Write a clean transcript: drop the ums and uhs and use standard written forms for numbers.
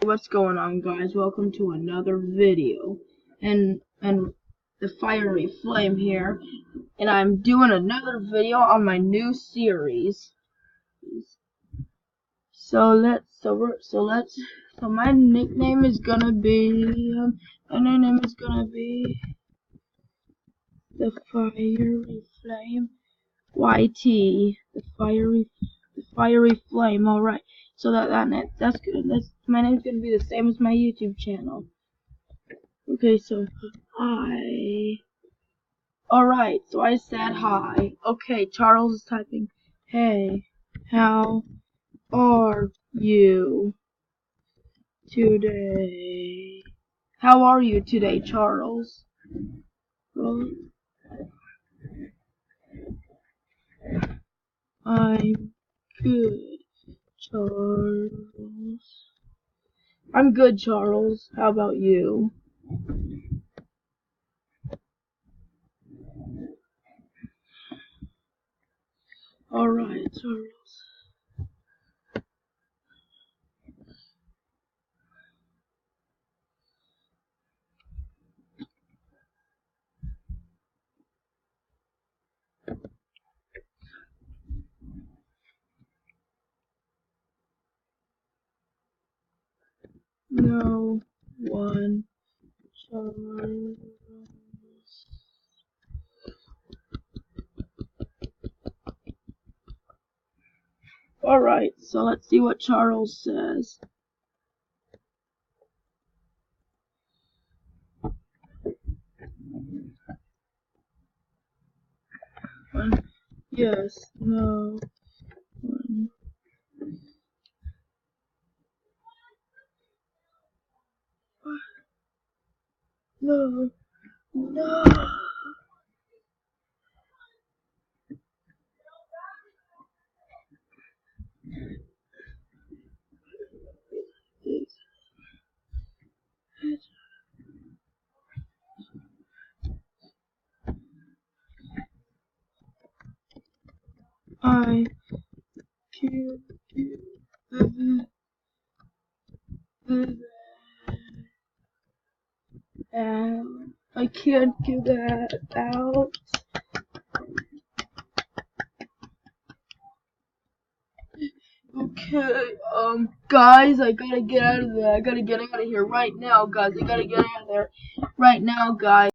What's going on, guys? Welcome to another video, and the fiery flame here, and I'm doing another video on my new series. So my nickname is gonna be the fiery flame YT, the fiery flame. All right. So that's good. My name's gonna be the same as my YouTube channel. Okay, so hi. Alright, so I said hi. Okay, Charles is typing, hey, how are you today? How are you today, Charles? Well, I'm good, Charles. I'm good, Charles. How about you? Alright, Charles. No one, Charles. Alright, so let's see what Charles says. Yes, no one. No, no. I can't get that out. I can't get that out. Okay, guys, I gotta get out of there. I gotta get out of here right now, guys. I gotta get out of there right now, guys.